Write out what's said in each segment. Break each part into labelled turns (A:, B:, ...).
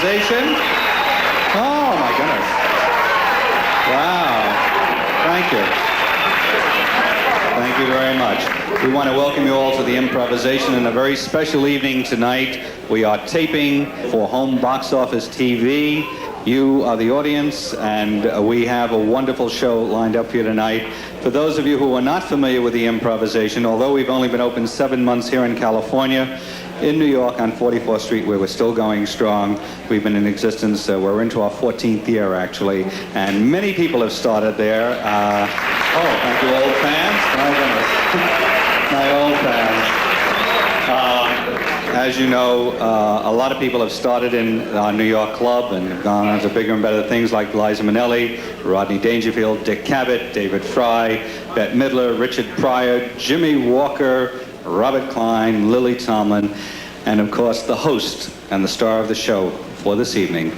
A: improvisation. Oh, my goodness. Wow. Thank you. Thank you very much. We want to welcome you all to the improvisation in a very special evening tonight. We are taping for Home Box Office TV. You are the audience, and we have a wonderful show lined up here tonight. For those of you who are not familiar with the improvisation, although we've only been open 7 months here in California, in New York on 44th Street, where we're still going strong. We've been in existence, we're into our 14th year, actually, and many people have started there. Thank you, old fans. My goodness. My old fans. As you know, a lot of people have started in our New York club and have gone on to bigger and better things like Liza Minnelli, Rodney Dangerfield, Dick Cavett, David Fry, Bette Midler, Richard Pryor, Jimmy Walker, Robert Klein, Lily Tomlin, and of course the host and the star of the show for this evening.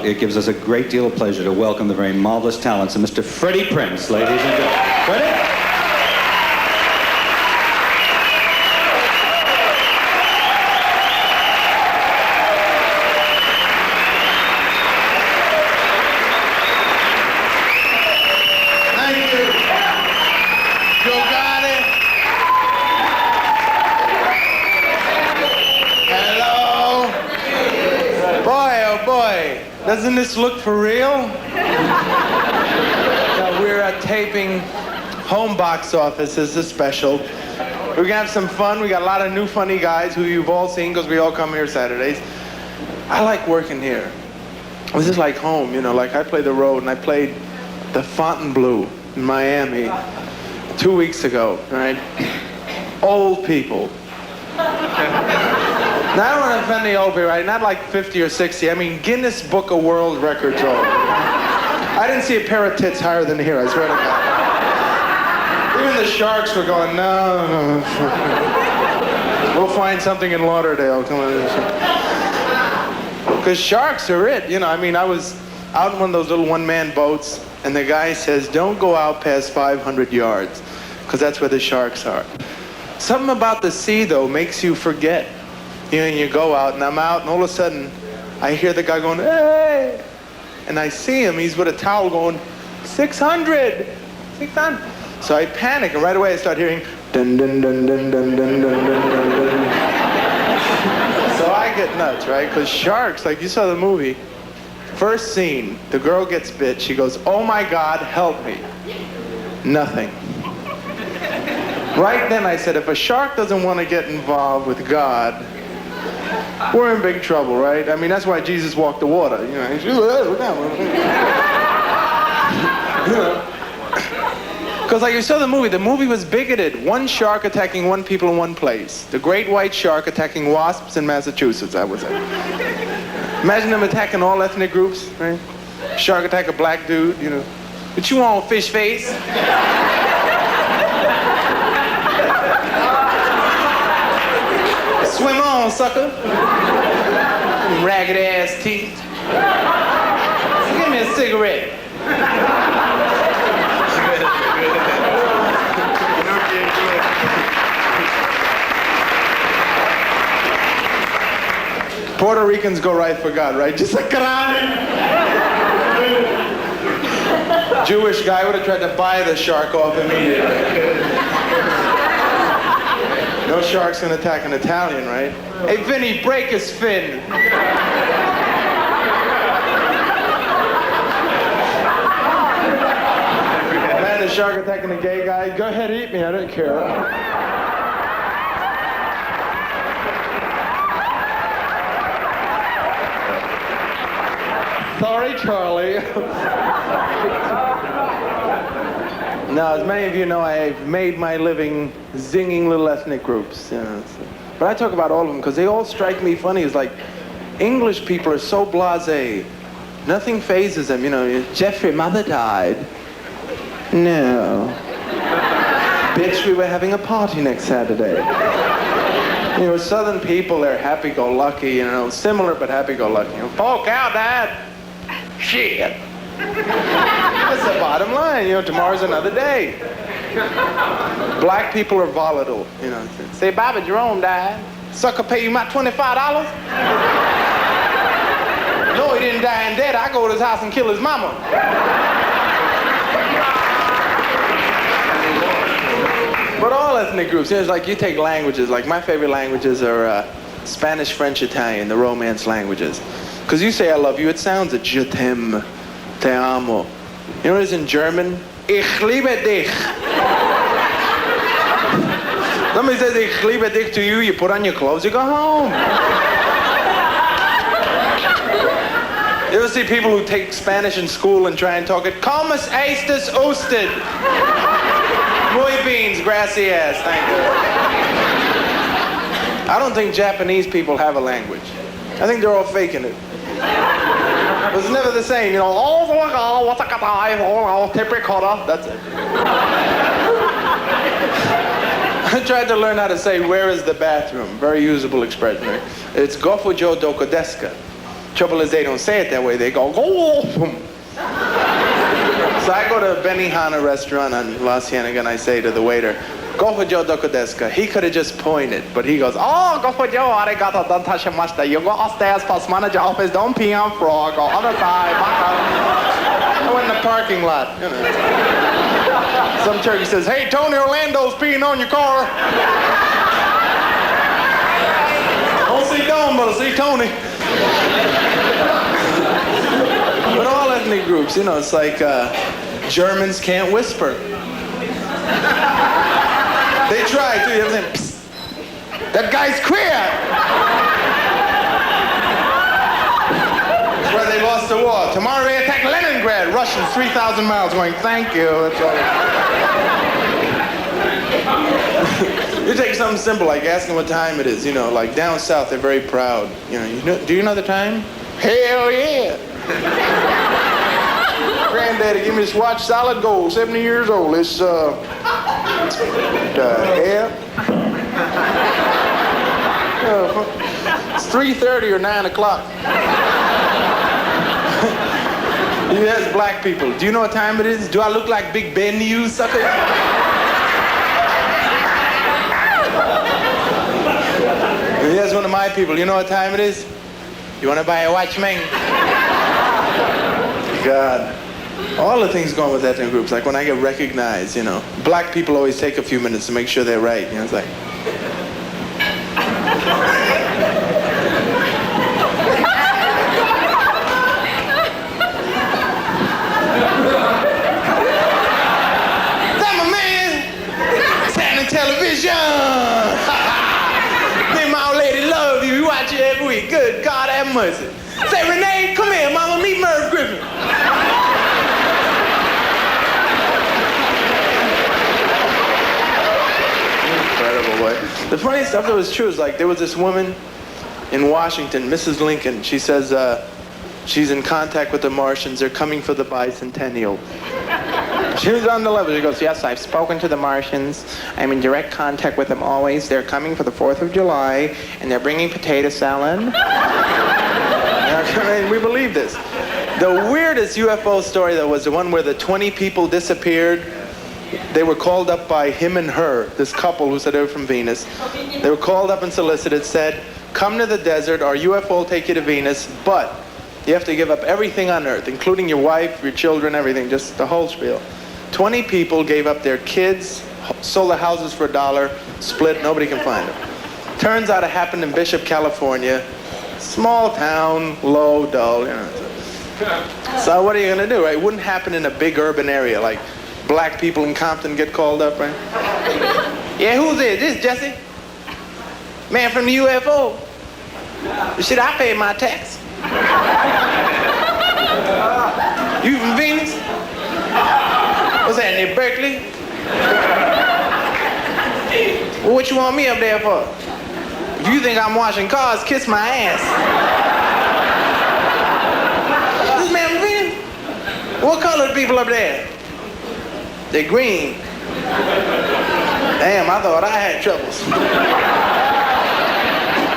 A: It gives us a great deal of pleasure to welcome the very marvelous talents of Mr. Freddie Prinze, ladies and gentlemen. Freddie?
B: Doesn't this look for real? We're taping Home Box Office. This is special. We're gonna have some fun. We got a lot of new funny guys who you've all seen because we all come here Saturdays. I like working here. This is like home, you know, like I play the road, and I played the Fontainebleau in Miami 2 weeks ago, right? Old people. Now, I don't want to offend the old people, right? Not like 50 or 60. I mean, Guinness Book of World Records old. I didn't see a pair of tits higher than here, I swear to God. Even the sharks were going, no. We'll find something in Lauderdale. Come on. Because sharks are it. You know, I mean, I was out in one of those little one-man boats, and the guy says, don't go out past 500 yards, because that's where the sharks are. Something about the sea, though, makes you forget. You know, and you go out, and I'm out, and all of a sudden, I hear the guy going, hey! And I see him, he's with a towel going, 600! 600! So I panic, and right away I start hearing, dun dun dun dun dun dun dun dun dun dun. So I get nuts, right? Because sharks, like you saw the movie, first scene, the girl gets bit, she goes, oh my God, help me. Nothing. Right then I said, if a shark doesn't want to get involved with God, we're in big trouble, right? I mean, that's why Jesus walked the water. You know, because like you saw the movie was bigoted. One shark attacking one people in one place. The great white shark attacking wasps in Massachusetts, I would say. Imagine them attacking all ethnic groups, right? Shark attack a black dude, you know. What you want, fish face? Swim on, sucker. Ragged ass teeth. Give me a cigarette. Puerto Ricans go right for God, right? Just like Jewish guy would have tried to buy the shark off immediately. No shark's gonna attack an Italian, right? Hey, Vinny, break his fin. Man, the shark attacking a gay guy. Go ahead, eat me, I don't care. Sorry, Charlie. Now, as many of you know, I've made my living zinging little ethnic groups. You know, but I talk about all of them because they all strike me funny. It's like English people are so blasé. Nothing phases them. You know, Jeffrey, mother died. No. Bitch, we were having a party next Saturday. You know, Southern people, they're happy-go-lucky, you know, similar but happy-go-lucky. You know, Paul Cow died. Shit. That's the bottom line, you know, tomorrow's another day. Black people are volatile, you know. Say, Bobby Jerome died. Sucker pay you my $25? No, he didn't die in dead. I go to his house and kill his mama. But all ethnic groups, it's like you take languages, like my favorite languages are Spanish, French, Italian, the Romance languages. Because you say I love you, it sounds a je t'aime, te amo. You know what it is in German? Ich liebe dich. Somebody says ich liebe dich to you, you put on your clothes, you go home. You ever see people who take Spanish in school and try and talk it? ¿Cómo estás usted? Muy beans, gracias, thank you. I don't think Japanese people have a language. I think they're all faking it. It's never the same, you know. That's it. I tried to learn how to say, where is the bathroom? Very usable expression. Right? It's gofujo doko desu ka. Trouble is they don't say it that way. They go, go. So I go to a Benihana restaurant on La Cienega and I say to the waiter, gofujo doko desu ka? He could have just pointed, but he goes, oh, gofujo arigato dantasimashita. You go upstairs past manager office, don't pee on floor, go other side. I went in the parking lot, you know. Some turkey says, hey, Tony Orlando's peeing on your car. Don't see Don, but I see Tony. But all ethnic groups, you know, it's like Germans can't whisper. They try to, you know, psst, that guy's queer. That's why they lost the war. Tomorrow they attack Leningrad. Russians 3,000 miles going, thank you. That's all. You take something simple like asking what time it is, you know, like down south they're very proud. You know, do you know the time? Hell yeah. Granddaddy, give me this watch, solid gold, 70 years old. It's, hell. It's 3:30 or 9 o'clock. You ask black people, do you know what time it is? Do I look like Big Ben to you, sucker? Here's one of my people, you know what time it is? You want to buy a watch, man? God. All the things going with ethnic groups, like when I get recognized, you know, black people always take a few minutes to make sure they're right. You know, it's like, that's my man, standing television. Me and my old lady love you. We watch you every week. Good God have mercy. Say, Renee, come here, mama, meet Merv Griffin. Incredible, boy. The funny stuff that was true is like there was this woman in Washington, Mrs. Lincoln. She says she's in contact with the Martians. They're coming for the bicentennial. She was on the level. She goes, yes, I've spoken to the Martians. I'm in direct contact with them always. They're coming for the 4th of July, and they're bringing potato salad. I mean, we believe this. The weirdest UFO story, though, was the one where the 20 people disappeared. They were called up by him and her, this couple who said they were from Venus. They were called up and solicited, said, come to the desert, our UFO will take you to Venus, but you have to give up everything on Earth, including your wife, your children, everything, just the whole spiel. 20 people gave up their kids, sold their houses for $1, split, nobody can find them. Turns out it happened in Bishop, California. Small town, low, dull, you know. So what are you gonna do, right? It wouldn't happen in a big urban area, like black people in Compton get called up, right? Yeah, who's this? This Jesse? Man from the UFO. Shit, I paid my tax. You from Venus? What's that, near Berkeley? Well, what you want me up there for? If you think I'm washing cars, kiss my ass. This man from Venus? What color are people up there? They're green. Damn, I thought I had troubles.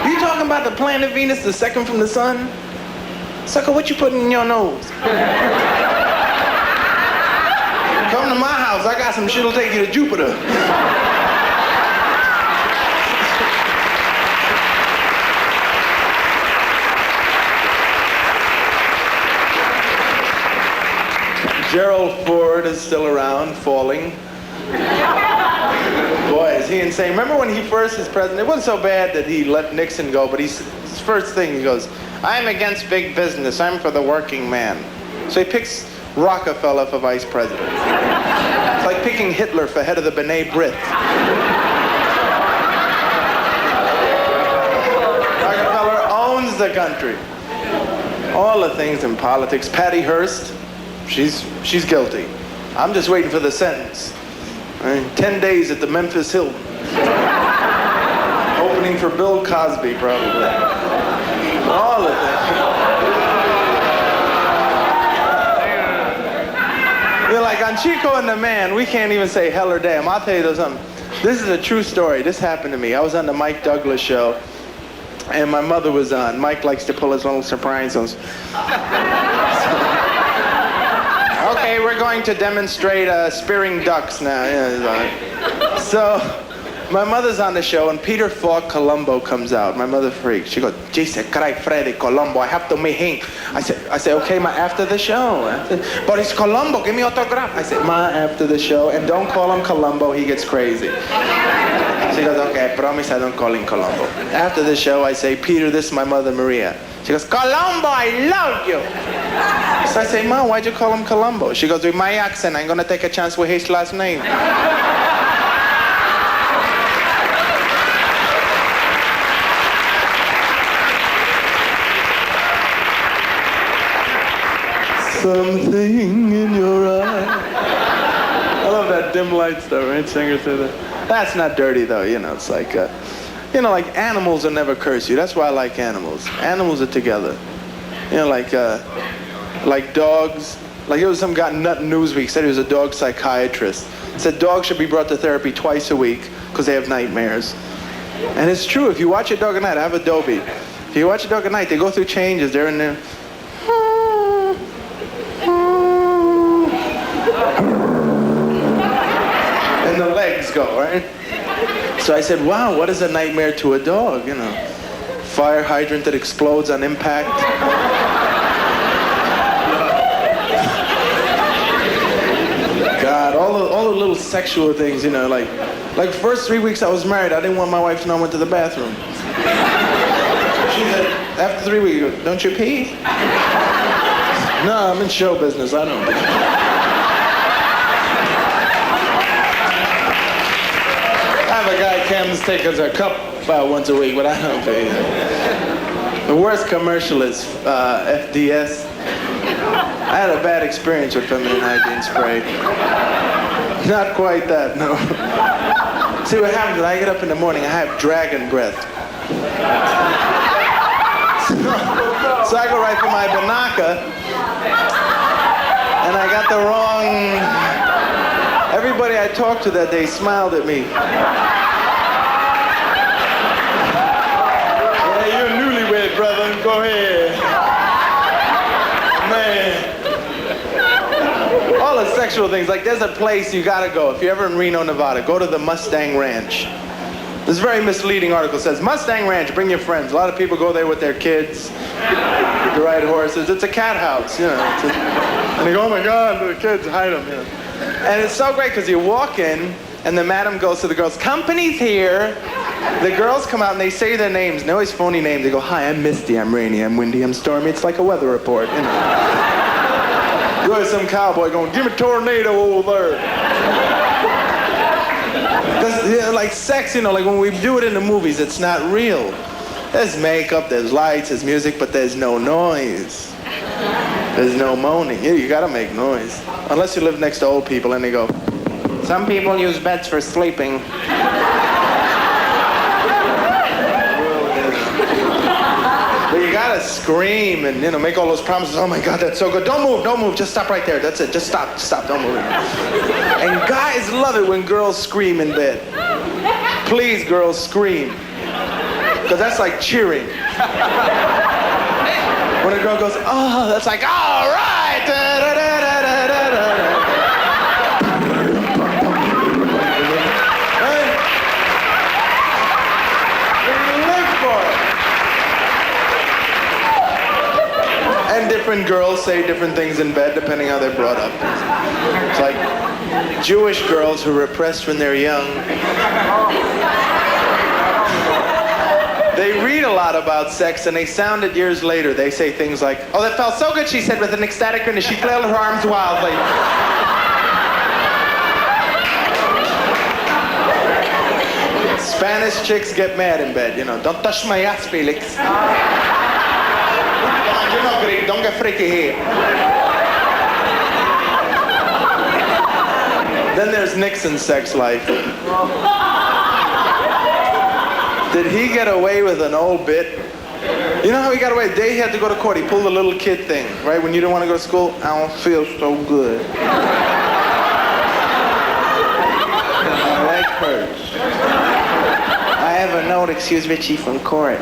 B: You talking about the planet Venus, the second from the sun? Sucker, what you putting in your nose? Come to my house, I got some shit that'll take you to Jupiter. Gerald Ford is still around, falling. Boy, is he insane. Remember when he first was president? It wasn't so bad that he let Nixon go, but his first thing, he goes, I'm against big business. I'm for the working man. So he picks Rockefeller for vice president. It's like picking Hitler for head of the B'nai B'rith. Rockefeller owns the country. All the things in politics. Patty Hearst, she's guilty. I'm just waiting for the sentence. 10 days at the Memphis Hilton. Opening for Bill Cosby, probably. All of that. You're like, on Chico and the Man, we can't even say hell or damn. I'll tell you something. This is a true story. This happened to me. I was on the Mike Douglas show, and my mother was on. Mike likes to pull his little surprises. Okay, we're going to demonstrate spearing ducks now. Yeah, so, my mother's on the show, and Peter Falk Columbo comes out. My mother freaks. She goes, Jesus Christ, Freddie, Columbo, I have to meet him. I said, okay, ma, after the show. But it's Columbo, give me autograph. I said, ma, after the show, and don't call him Columbo, he gets crazy. She goes, okay, I promise I don't call him Columbo. After the show, I say, Peter, this is my mother, Maria. She goes, Columbo, I love you. So I say, Ma, why'd you call him Columbo? She goes, with my accent, I'm gonna take a chance with his last name. Something in your eye. I love that dim light stuff, right? Singer said that. That's not dirty though, you know, it's like, like animals will never curse you. That's why I like animals. Animals are together. You know, like dogs. Like there was some guy in Newsweek said he was a dog psychiatrist. Said dogs should be brought to therapy twice a week because they have nightmares. And it's true, if you watch a dog at night, I have Adobe. If you watch a dog at night, they go through changes. They're in there. And the legs go, right? So I said, wow, what is a nightmare to a dog, you know? Fire hydrant that explodes on impact. God, all the little sexual things, you know, like first 3 weeks I was married, I didn't want my wife to know I went to the bathroom. She said, after 3 weeks, don't you pee? No, I'm in show business, I don't pee. I have a guy comes take us a cup once a week, but I don't pay. The worst commercial is FDS. I had a bad experience with feminine hygiene spray. Not quite that, no. See what happens when I get up in the morning, I have dragon breath. So I go right for my Banaka, and I got the wrong... Everybody I talked to that day smiled at me. Yeah, you're a newlywed, brother. Go ahead. Man. All the sexual things. Like, there's a place you gotta go. If you're ever in Reno, Nevada, go to the Mustang Ranch. This very misleading article says, Mustang Ranch, bring your friends. A lot of people go there with their kids to ride horses. It's a cat house, you know. And they go, oh my God, the kids, hide them, you know. And it's so great because you walk in and the madam goes to the girls, company's here. The girls come out and they say their names, and they always phony names. They go, hi, I'm Misty, I'm Rainy, I'm Windy, I'm Stormy. It's like a weather report, you know. You always some cowboy going, give me a tornado over there. Because, you know, like sex, you know, like when we do it in the movies, it's not real. There's makeup, there's lights, there's music, but there's no noise. There's no moaning. You gotta make noise. Unless you live next to old people and they go, some people use beds for sleeping. But you gotta scream and, you know, make all those promises. Oh my God, that's so good. Don't move, just stop right there. That's it, just stop, don't move. And guys love it when girls scream in bed. Please, girls, scream. Because that's like cheering. When a girl goes, oh, that's like, all right. Da, da, da, da, da, da. Right? You live for it. And different girls say different things in bed depending how they're brought up. It's like Jewish girls who are repressed when they're young. They read a lot about sex and they sound it years later. They say things like, "Oh, that felt so good," she said with an ecstatic grin as she flailed her arms wildly. Spanish chicks get mad in bed, you know. "Don't touch my ass, Felix." Come on, you know, Greek, don't get freaky here. Then there's Nixon's sex life. Did he get away with an old bit? You know how he got away? The day he had to go to court, he pulled the little kid thing, right? When you didn't want to go to school, "I don't feel so good. My leg hurts. I have a note, excuse Richie, from court."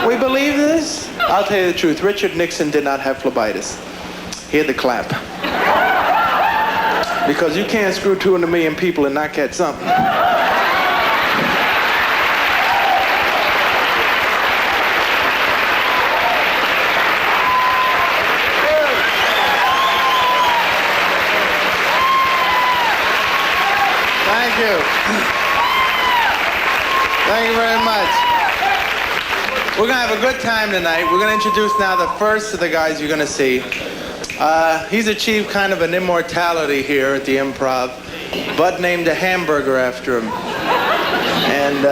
B: We believe this? I'll tell you the truth. Richard Nixon did not have phlebitis. He had the clap. Because you can't screw 2 in a million people and not get something. Thank you. Thank you very much. We're going to have a good time tonight. We're going to introduce now the first of the guys you're going to see. He's achieved kind of an immortality here at the Improv. Bud named a hamburger after him. And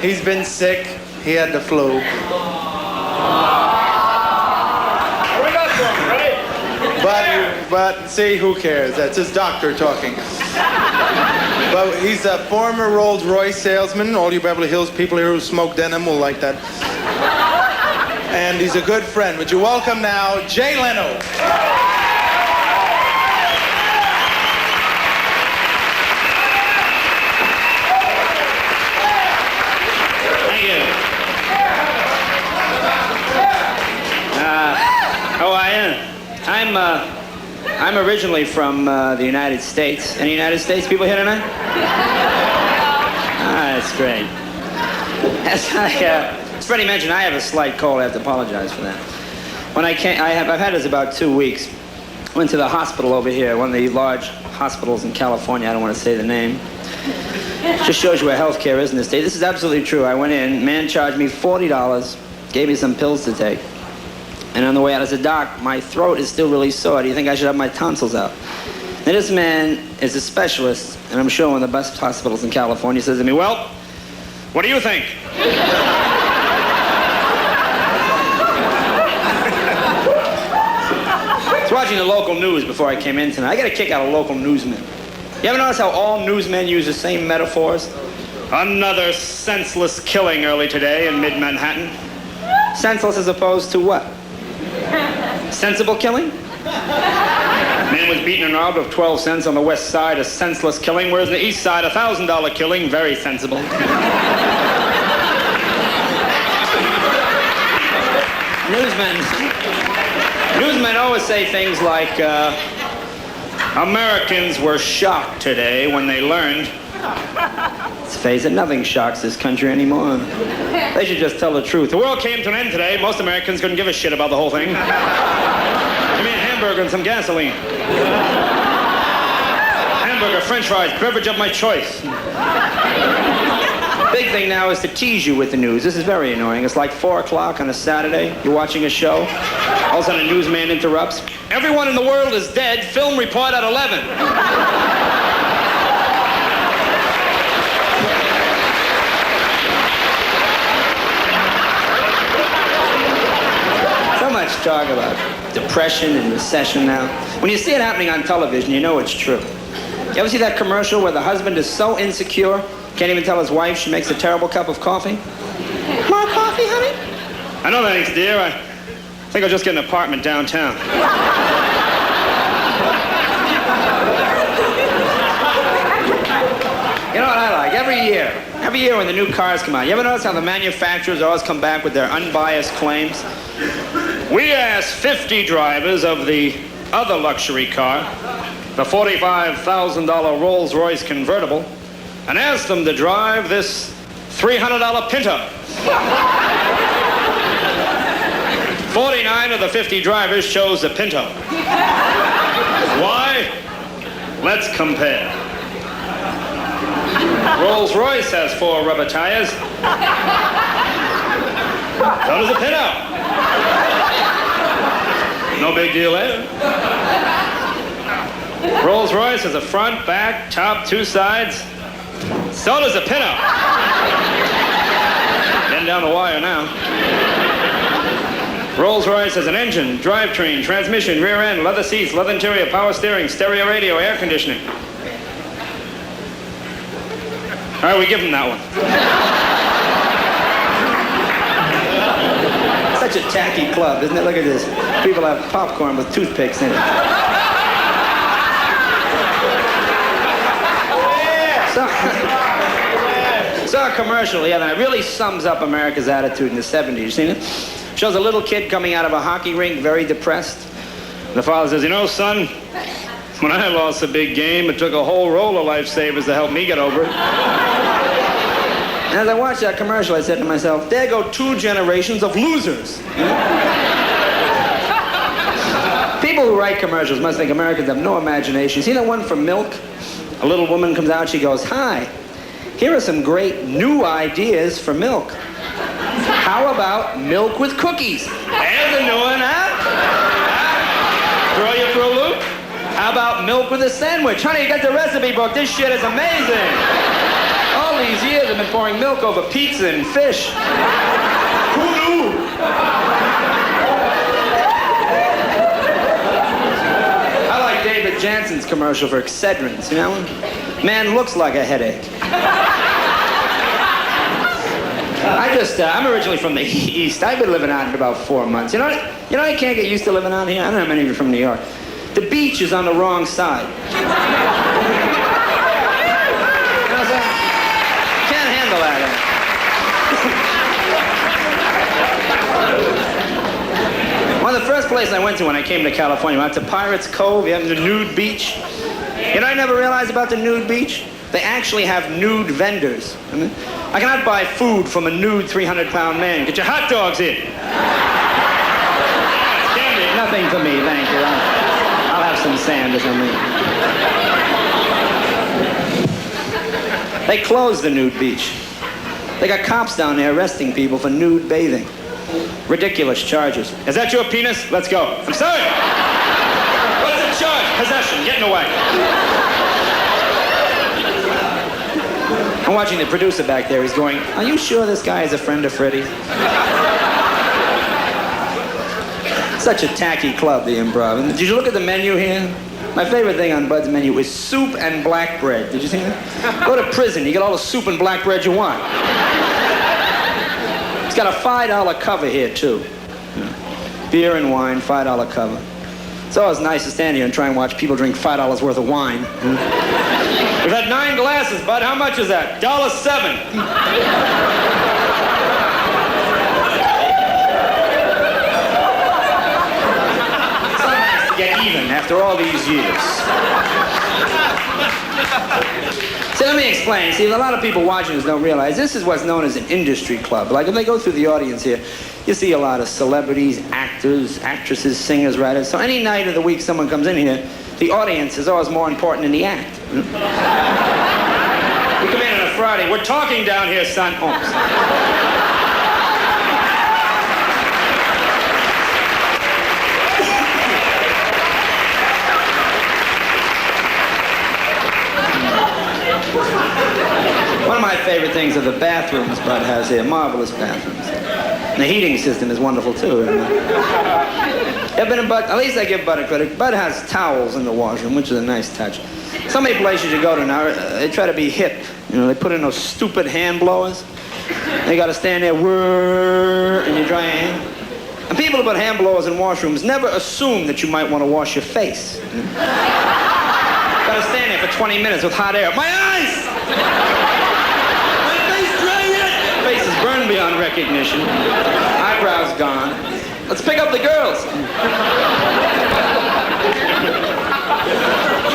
B: he's been sick. He had the flu. But see, who cares? That's his doctor talking. But he's a former Rolls Royce salesman. All you Beverly Hills people here who smoke denim will like that. And he's a good friend. Would you welcome now Jay Leno?
C: Thank you. How are you? I'm originally from the United States. Any United States people here tonight? That's great. As Freddie mentioned, I have a slight cold. I have to apologize for that. When I came, I've had this about 2 weeks. Went to the hospital over here, one of the large hospitals in California. I don't want to say the name. Just shows you where healthcare is in this state. This is absolutely true. I went in, man charged me $40, gave me some pills to take. And on the way out, I said, "Doc, my throat is still really sore. Do you think I should have my tonsils out?" And this man is a specialist, and I'm sure one of the best hospitals in California. He says to me, "Well, what do you think?" I was watching the local news before I came in tonight. I got a kick out of local newsmen. You ever notice how all newsmen use the same metaphors? Another senseless killing early today in mid-Manhattan. Senseless as opposed to what? Sensible killing? Man was beaten and robbed of 12 cents on the west side, a senseless killing, whereas on the east side, $1,000 killing, very sensible. Newsmen always say things like, Americans were shocked today when they learned. Let's face it, nothing shocks this country anymore. They should just tell the truth. The world came to an end today. Most Americans couldn't give a shit about the whole thing. Give me a hamburger and some gasoline. Hamburger, french fries, beverage of my choice. Big thing now is to tease you with the news. This is very annoying. It's like 4 o'clock on a Saturday. You're watching a show. All of a sudden a newsman interrupts. "Everyone in the world is dead. Film report at 11. So much talk about depression and recession now. When you see it happening on television, you know it's true. You ever see that commercial where the husband is so insecure, can't even tell his wife she makes a terrible cup of coffee? "More coffee, honey?" "No, thanks, dear. I think I'll just get an apartment downtown." You know what I like? Every year when the new cars come out, you ever notice how the manufacturers always come back with their unbiased claims? "We asked 50 drivers of the other luxury car, the $45,000 Rolls-Royce convertible, and asked them to drive this $300 Pinto." 49 of the 50 drivers chose the Pinto. Why? Let's compare. Rolls-Royce has 4 rubber tires. So does the Pinto. No big deal there. Rolls-Royce has a front, back, top, 2 sides. So does the Pinto. Getting down the wire now. Rolls-Royce has an engine, drivetrain, transmission, rear end, leather seats, leather interior, power steering, stereo radio, air conditioning. All right, we give them that one. Such a tacky club, isn't it? Look at this. People have popcorn with toothpicks in it. Saw a commercial the other night. It really sums up America's attitude in the 70s. You seen it? Shows a little kid coming out of a hockey rink, very depressed. And the father says, you know, son, when I lost a big game, it took a whole roll of lifesavers to help me get over it. And as I watched that commercial, I said to myself, there go 2 generations of losers. You know? People who write commercials must think Americans have no imagination. See that one for milk? A little woman comes out, she goes, hi, here are some great new ideas for milk. How about milk with cookies? There's a new one, huh? Throw you for a loop? How about milk with a sandwich? Honey, you got the recipe book. This shit is amazing. All these years I've been pouring milk over pizza and fish. Who knew? I like David Jansen's commercial for Excedrin. See that one? Man looks like a headache. I'm originally from the East. I've been living out here about 4 months. You know, I can't get used to living out here. I don't know many of you from New York. The beach is on the wrong side. You know what I'm saying? Can't handle that. One of the first places I went to when I came to California, I went to Pirates Cove. You have the nude beach. You know, I never realized about the nude beach. They actually have nude vendors. I cannot buy food from a nude 300-pound man. Get your hot dogs here. Candy. Nothing for me, thank you. I'll have some sand or something. They closed the nude beach. They got cops down there arresting people for nude bathing. Ridiculous charges. Is that your penis? Let's go. I'm sorry. What's the charge? Possession. Get in the way. I'm watching the producer back there. He's going, are you sure this guy is a friend of Freddie? Such a tacky club, the Improv. And did you look at the menu here? My favorite thing on Bud's menu is soup and black bread. Did you see that? Go to prison, you get all the soup and black bread you want. It's got a $5 cover here, too. Beer and wine, $5 cover. It's always nice to stand here and try and watch people drink $5 worth of wine. We've had 9 glasses, Bud. How much is that? $1.07. Someone has to get even after all these years. So let me explain. See, a lot of people watching this don't realize this is what's known as an industry club. Like if they go through the audience here, you see a lot of celebrities, actors, actresses, singers, writers. So any night of the week someone comes in here, the audience is always more important than the act. We come in on a Friday. We're talking down here, son. Oh. One of my favorite things are the bathrooms Bud has here. Marvelous bathrooms. And the heating system is wonderful, too. I've been in Bud, at least I give Bud a credit. Bud has towels in the washroom, which is a nice touch. So many places you go to now, they try to be hip. You know, they put in those stupid hand blowers. They got to stand there, whirr, and you dry your hand. And people who put hand blowers in washrooms never assume that you might want to wash your face. Got to stand there for 20 minutes with hot air. My eyes! My face dry yet? Face is burned beyond recognition. Eyebrows gone. Let's pick up the girls.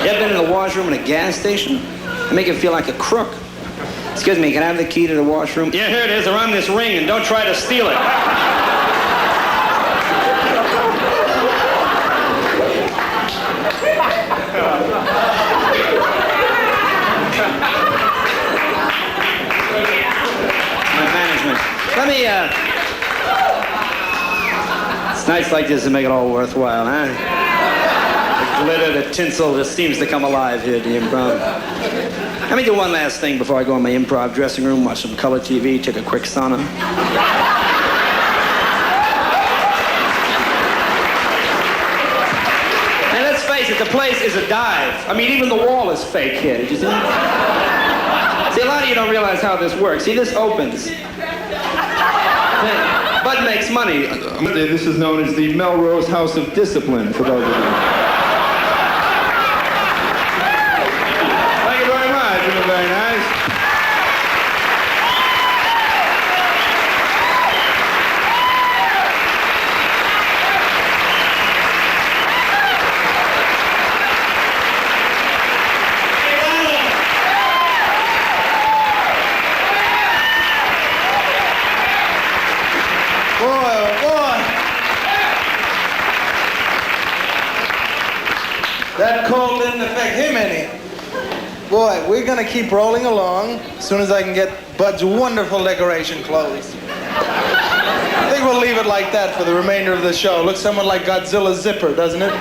C: You ever been in the washroom in a gas station? They make you feel like a crook. Excuse me, can I have the key to the washroom? Yeah, here it is. Around this ring, and don't try to steal it. Let me, It's nights like this that make it all worthwhile, huh? The glitter, the tinsel just seems to come alive here at the Improv. Let me do one last thing before I go in my improv dressing room, watch some color TV, take a quick sauna. And let's face it, the place is a dive. I mean, even the wall is fake here. Did you see that? See, a lot of you don't realize how this works. See, this opens. Bud makes money.
D: This is known as the Melrose House of Discipline, for those of you.
A: Thank you very much. You've been very nice.
B: That cold didn't affect him any. Boy, we're gonna keep rolling along as soon as I can get Bud's wonderful decoration clothes. I think we'll leave it like that for the remainder of the show. Looks somewhat like Godzilla's zipper, doesn't it?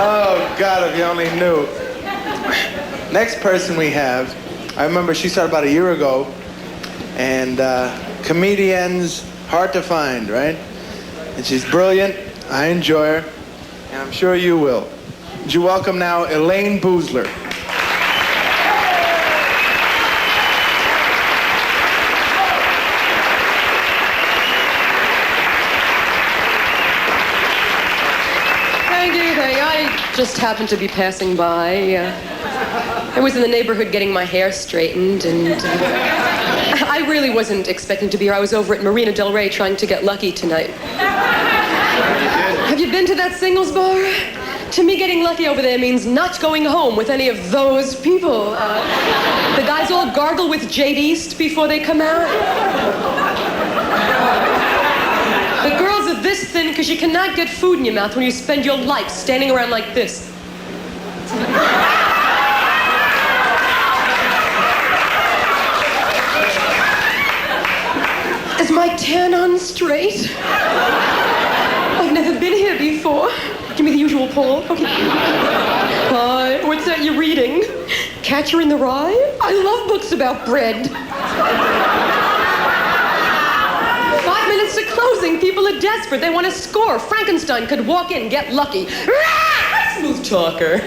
B: Oh, God, if you only knew. Next person we have, I remember she started about a year ago, and comedians, hard to find, right? And she's brilliant. I enjoy her, and I'm sure you will. Would you welcome now Elaine Boozler.
E: Thank you. I just happened to be passing by. I was in the neighborhood getting my hair straightened, and I really wasn't expecting to be here. I was over at Marina Del Rey trying to get lucky tonight. Have you been to that singles bar? To me, getting lucky over there means not going home with any of those people. The guys all gargle with Jade East before they come out. The girls are this thin because you cannot get food in your mouth when you spend your life standing around like this. Is my tan on straight? I've never been here before. Give me the usual pull. Okay. Hi. What's that you're reading? Catcher in the Rye? I love books about bread. 5 minutes to closing. People are desperate. They want to score. Frankenstein could walk in, get lucky. Smooth talker.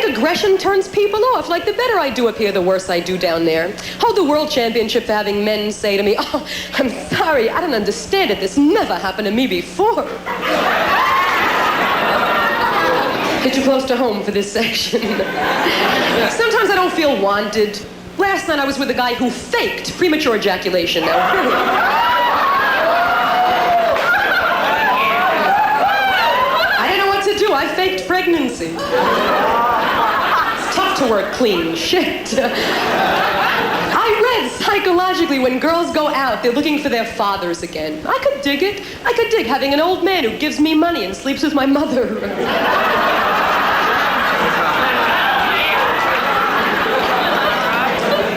E: Aggression turns people off. Like, the better I do up here, the worse I do down there. Hold the world championship for having men say to me, "Oh, I'm sorry, I don't understand it. This never happened to me before." Get you close to home for this section. Sometimes I don't feel wanted. Last night I was with a guy who faked premature ejaculation. Now, I didn't know what to do. I faked pregnancy. To work clean shit. I read psychologically when girls go out, they're looking for their fathers again. I could dig it. I could dig having an old man who gives me money and sleeps with my mother.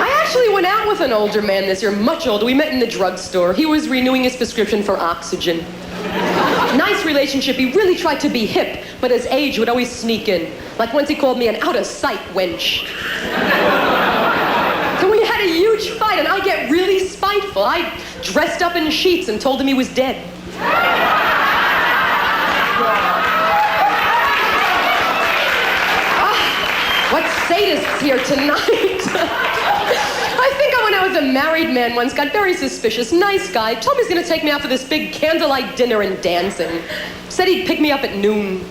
E: I actually went out with an older man this year, much older. We met in the drugstore. He was renewing his prescription for oxygen. Nice relationship. He really tried to be hip, but his age would always sneak in. Like once he called me an out-of-sight wench. So we had a huge fight, and I get really spiteful. I dressed up in sheets and told him he was dead. What sadists here tonight? I think I went out with a married man once, got very suspicious. Nice guy. Told me he's going to take me out for this big candlelight dinner and dancing. Said he'd pick me up at noon.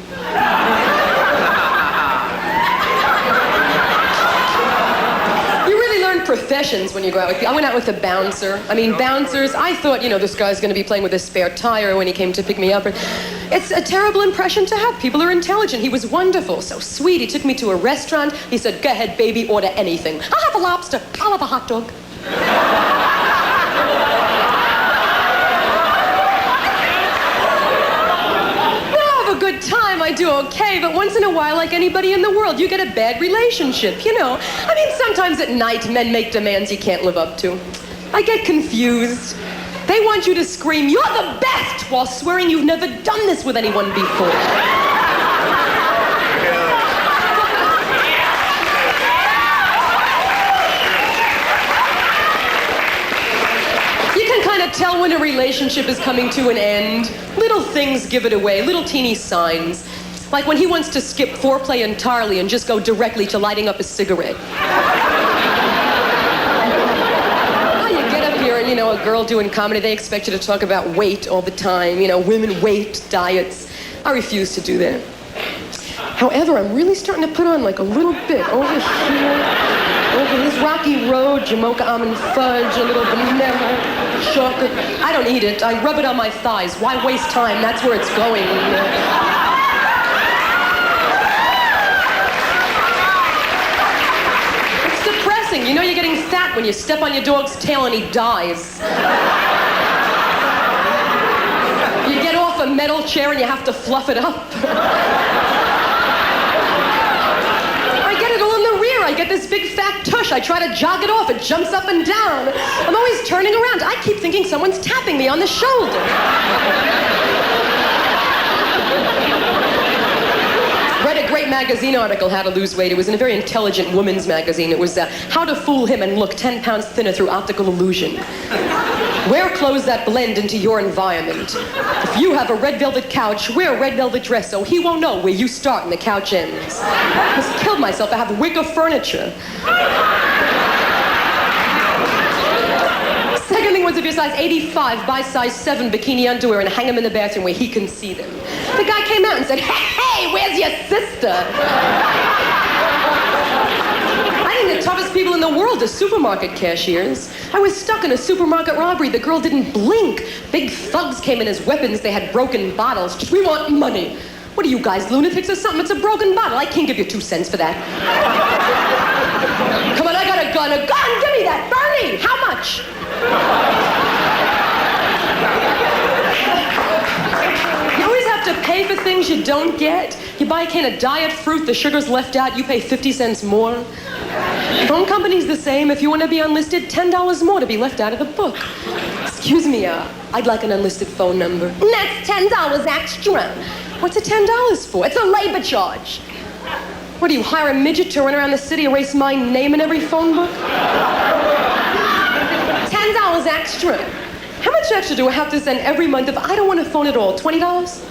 E: You really learn professions when you go out with people. I went out with a bouncer. I mean, bouncers, I thought, this guy's going to be playing with a spare tire when he came to pick me up. It's a terrible impression to have. People are intelligent. He was wonderful, so sweet. He took me to a restaurant. He said, "Go ahead, baby, order anything. I'll have a lobster. I'll have a hot dog." I'll have a good time. I do okay, but once in a while, like anybody in the world, you get a bad relationship, you know. I mean, sometimes at night, men make demands you can't live up to. I get confused. They want you to scream, "You're the best," while swearing you've never done this with anyone before. Tell when a relationship is coming to an end. Little things give it away, little teeny signs. Like when he wants to skip foreplay entirely and just go directly to lighting up a cigarette. Oh, you get up here and, you know, a girl doing comedy, they expect you to talk about weight all the time, you know, women weight, diets. I refuse to do that. However, I'm really starting to put on like a little bit over here. Over this rocky road, Jamocha almond fudge, a little vanilla, chocolate. I don't eat it. I rub it on my thighs. Why waste time? That's where it's going. It's depressing. You know you're getting fat when you step on your dog's tail and he dies. You get off a metal chair and you have to fluff it up. I get this big fat tush. I try to jog it off. It jumps up and down. I'm always turning around. I keep thinking someone's tapping me on the shoulder. Read a great magazine article, How to Lose Weight. It was in a very intelligent women's magazine. It was How to Fool Him and Look 10 Pounds Thinner Through Optical Illusion. Wear clothes that blend into your environment. If you have a red velvet couch, wear a red velvet dress so he won't know where you start and the couch ends. I almost killed myself. I have wicker furniture. Second thing was, if you're size 85, buy size 7 bikini underwear and hang them in the bathroom where he can see them. The guy came out and said, "Hey, where's your sister?" The toughest people in the world are supermarket cashiers. I was stuck in a supermarket robbery. The girl didn't blink. Big thugs came in as weapons. They had broken bottles. "We want money." "What are you guys, lunatics or something? It's a broken bottle. I can't give you 2 cents for that." "Come on, I got a gun. A gun! Give me that! Bernie! How much?" You always have to pay for things you don't get. You buy a can of diet fruit, the sugar's left out, you pay 50 cents more. Phone company's the same. If you want to be unlisted, $10 more to be left out of the book. "Excuse me, I'd like an unlisted phone number." "That's $10 extra." "What's it $10 for?" "It's a labor charge." "What, do you hire a midget to run around the city, erase my name in every phone book?" $10 extra. "How much extra do I have to send every month if I don't want a phone at all? $20?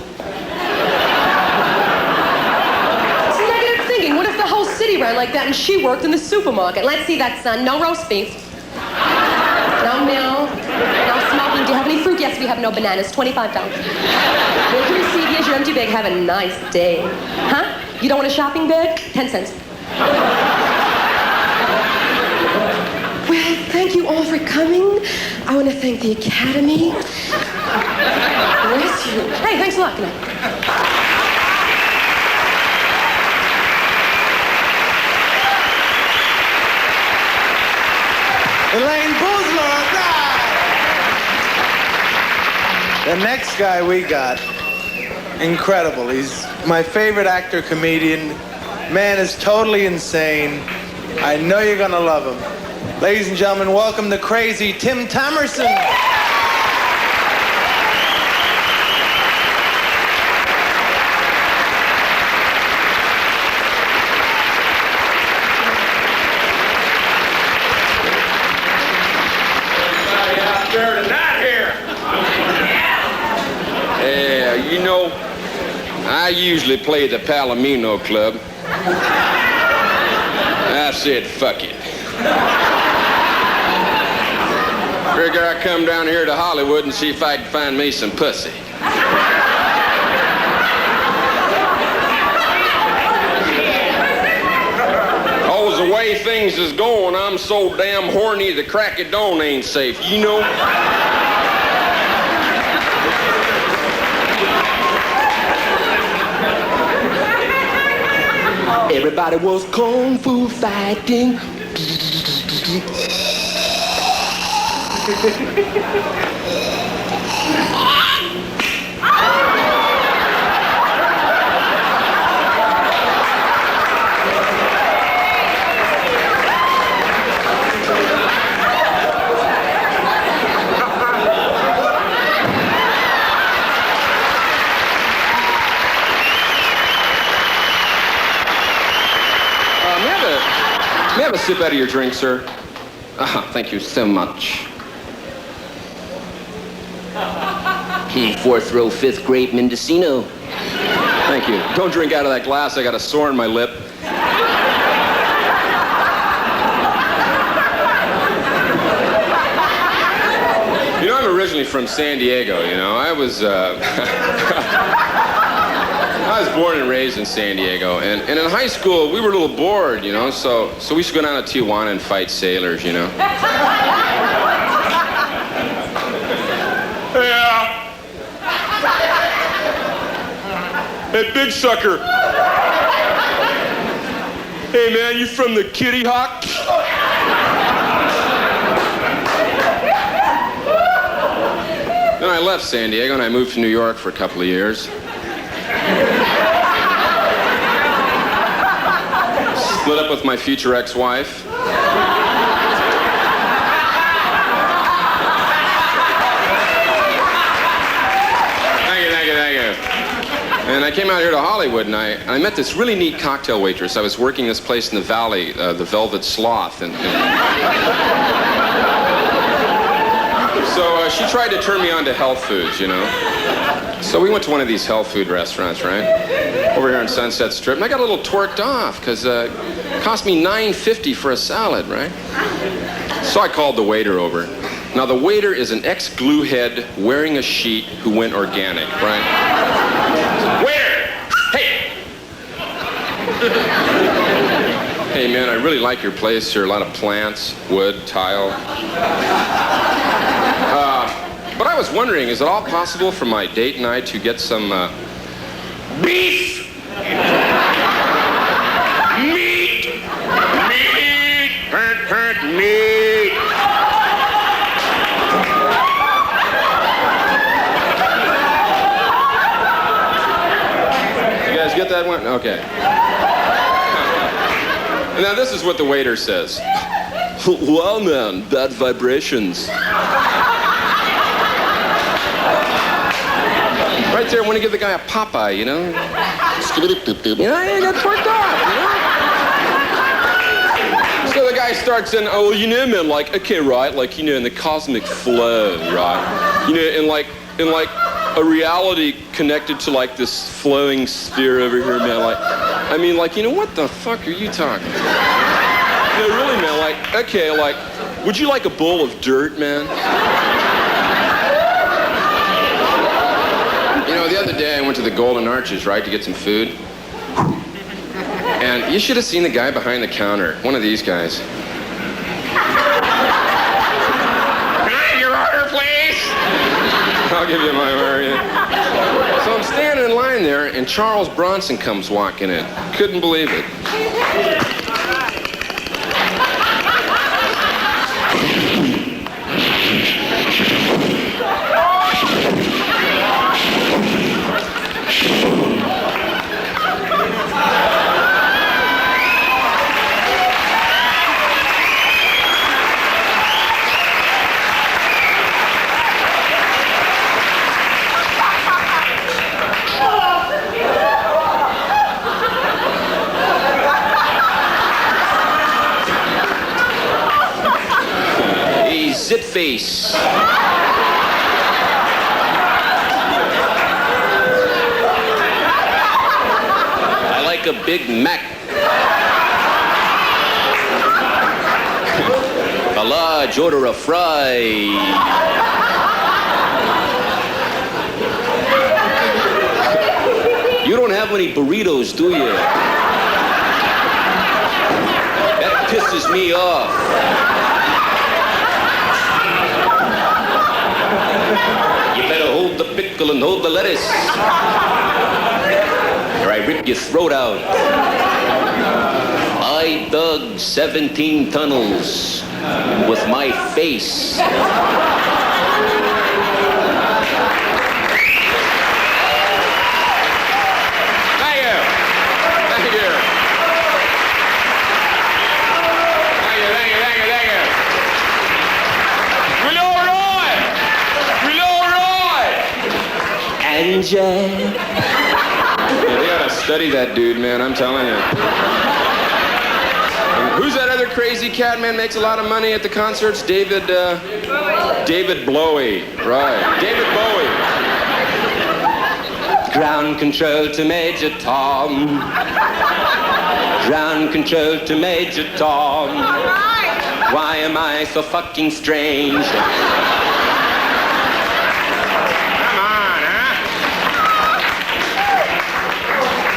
E: What if the whole city ran like that and she worked in the supermarket? "Let's see that, son. No roast beef. No milk. No smoking. Do you have any fruit?" "Yes, we have no bananas. $25. Here's your receipt. Here's your empty bag. Have a nice day." "Huh? You don't want a shopping bag? 10 cents. Well, thank you all for coming. I want to thank the Academy. Bless you. Hey, thanks a lot. Good night.
B: Elaine Boozler, the next guy we got, incredible. He's my favorite actor comedian. Man is totally insane. I know you're gonna love him. Ladies and gentlemen, welcome the crazy Tim Thomerson.
F: You know, I usually play the Palomino Club. I said, fuck it. Figure I come down here to Hollywood and see if I can find me some pussy. Oh, the way things is going, I'm so damn horny the crack of dawn ain't safe, you know? Everybody was kung fu fighting. May I have a sip out of your drink, sir? Thank you so much.
G: Fourth row, fifth grade, Mendocino.
F: Thank you. Don't drink out of that glass. I got a sore in my lip. You know, I'm originally from San Diego, you know. I was born and raised in San Diego, and in high school, we were a little bored, you know, so we used to go down to Tijuana and fight sailors, you know. Yeah. Hey, big sucker. Hey, man, you from the Kitty Hawk? Then I left San Diego and I moved to New York for a couple of years. Split up with my future ex-wife. Thank you. And I came out here to Hollywood, and I met this really neat cocktail waitress. I was working this place in the Valley, the Velvet Sloth, and so she tried to turn me on to health foods, you know. So we went to one of these health food restaurants, right, over here on Sunset Strip, and I got a little torqued off because it cost me $9.50 for a salad, right? So I called the waiter over. Now the waiter is an ex-glue head wearing a sheet who went organic, right? Waiter! Hey! Hey man, I really like your place here. A lot of plants, wood, tile. But I was wondering, is it all possible for my date and I to get some beef? Meat! Meat! Get that one? Okay. Now this is what the waiter says. Well, man, bad vibrations. Right there, I want to give the guy a Popeye, you know? You know, I got torqued off, you know? So the guy starts in, oh, well, you know, man, like, okay, right, like, you know, in the cosmic flow, right? You know, in like a reality connected to like this flowing sphere over here, man. Like, I mean, like, you know, what the fuck are you talking about? You know, really, man, like, okay, like, would you like a bowl of dirt, man? You know, the other day I went to the Golden Arches, right, to get some food. And you should have seen the guy behind the counter, one of these guys. Can I have your order, please? I'll give you my order, yeah. So I'm standing in line there, and Charles Bronson comes walking in. Couldn't believe it. Zit face. I like a Big Mac. A large order of fry. You don't have any burritos, do you? That pisses me off. You better hold the pickle and hold the lettuce, or I rip your throat out. I dug 17 tunnels with my face. Thank you. Thank you. Thank you, thank you, thank you, thank you. And Jack. Yeah, they gotta study that dude, man, I'm telling you. And who's that other crazy cat man makes a lot of money at the concerts? David Bowie. Right. David Bowie.
G: Ground control to Major Tom. Ground control to Major Tom. Why am I so fucking strange?
F: Come on, huh?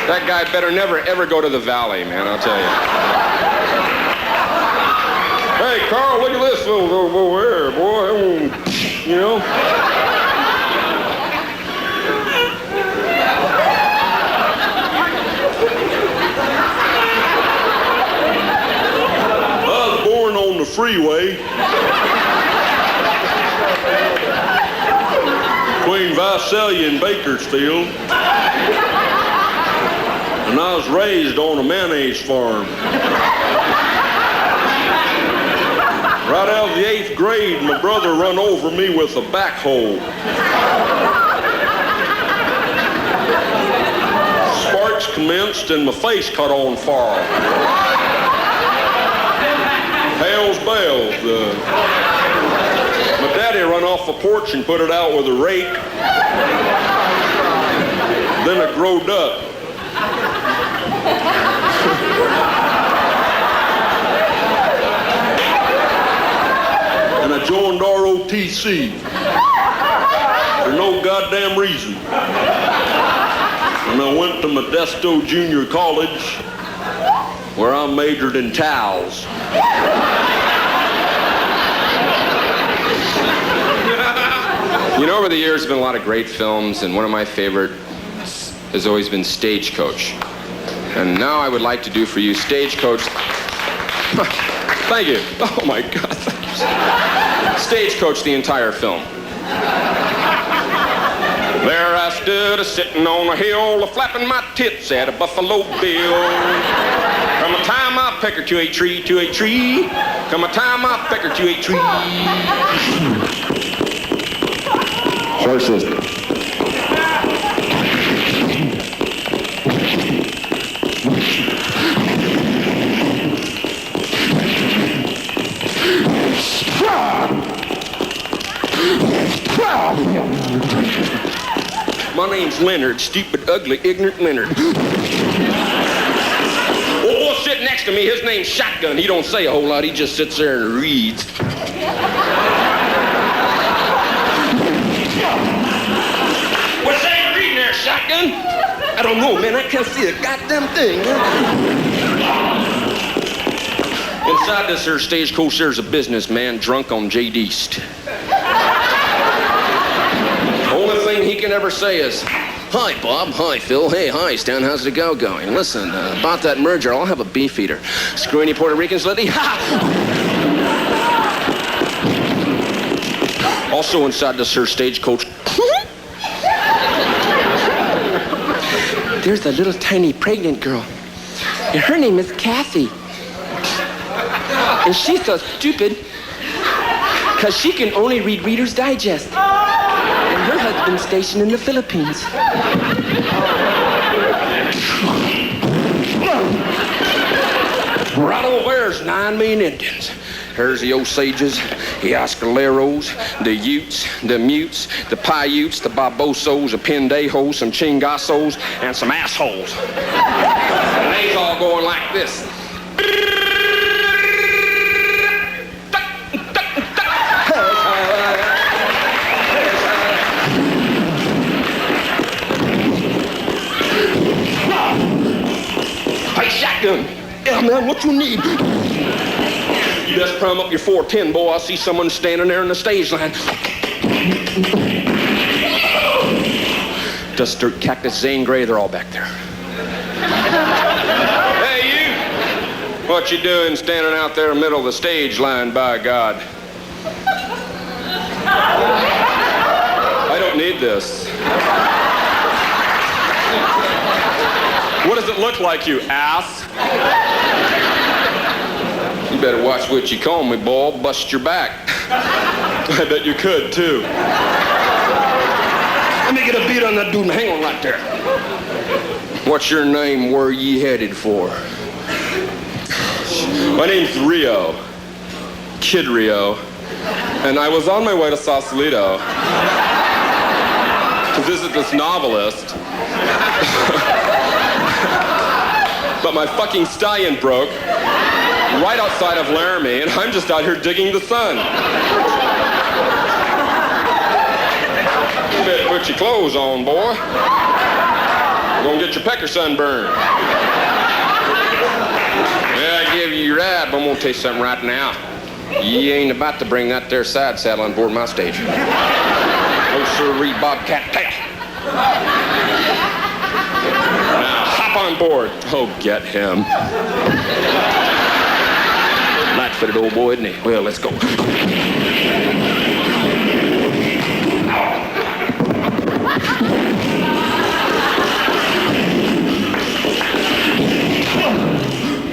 F: That guy better never, ever go to the Valley, man, I'll tell you. Hey, Carl, look at this little over here, boy. You know?
H: On the freeway between Visalia and Bakersfield, and I was raised on a mayonnaise farm. Right out of the 8th grade, my brother run over me with a backhoe. Sparks commenced and my face caught on fire. Hell's bells. My daddy run off the porch and put it out with a rake. Then it growed up. And I joined ROTC for no goddamn reason. And I went to Modesto Junior College, where I majored in towels.
F: You know, over the years, there's been a lot of great films, and one of my favorites has always been Stagecoach. And now I would like to do for you Stagecoach. Thank you. Oh my God, thank you. Stagecoach, the entire film. There I stood a-sitting on a hill, a-flapping my tits at a Buffalo Bill. Come a time I peck her to a tree, to a tree. Come a time I peck her to a tree.
D: Sorry, sister.
H: My name's Leonard, stupid, ugly, ignorant Leonard.
F: Oh, sitting next to me, his name's Shotgun. He don't say a whole lot, he just sits there and reads. What's that reading there, Shotgun? I don't know, man, I can't see a goddamn thing. Inside this here Stagecoach, there's a businessman drunk on J.D. East. Only thing he can ever say is, "Hi, Bob. Hi, Phil. Hey, hi, Stan. How's the go going? Listen, about that merger, I'll have a beef eater. Screw any Puerto Ricans, Letty. Ha!" Also inside this here Stagecoach, there's a little tiny pregnant girl. And her name is Kathy. And she's so stupid because she can only read Reader's Digest. And her husband's stationed in the Philippines. Right over there's 9 million Indians. There's the Osages, the Oscaleros, the Utes, the Mutes, the Paiutes, the Barbosos, the Pendejos, some Chingasos, and some assholes. And they's all going like this. Hey, Shotgun. Yeah, man, what you need? You just prime up your 410, boy. I see someone standing there in the stage line. Dust Dirt, Cactus, Zane Grey, they're all back there. Hey, you! What you doing standing out there in the middle of the stage line, by God? I don't need this. What does it look like, you ass? You better watch what you call me, boy. I'll bust your back. I bet you could, too. Let me get a beat on that dude and hang on right there. What's your name? Where are ye headed for? My name's Rio. Kid Rio. And I was on my way to Sausalito to visit this novelist. But my fucking stallion broke right outside of Laramie, and I'm just out here digging the sun. You better put your clothes on, boy. You're gonna get your pecker sunburned. Yeah, I give you your ride, but I'm gonna tell you something right now. You ain't about to bring that there side saddle on board my stage. No sirree, bobcat tail. Now, hop on board. Oh, get him. Light-footed old boy, isn't he? Well, let's go.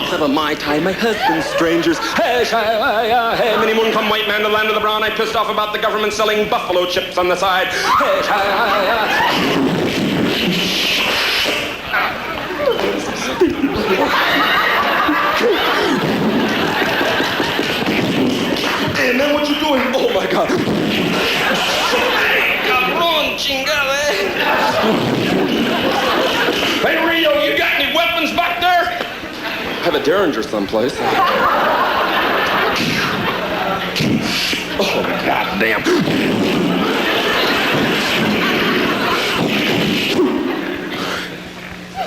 F: Have a Mai Tai, my husband's strangers. Hey, hey, many moon come white man, the land of the brown. I pissed off about the government selling buffalo chips on the side. Hey, hey, man, what you doing? Oh my God. Cabron, chingale. Hey, Rio, you got any weapons back there? I have a Derringer someplace. Oh, goddamn.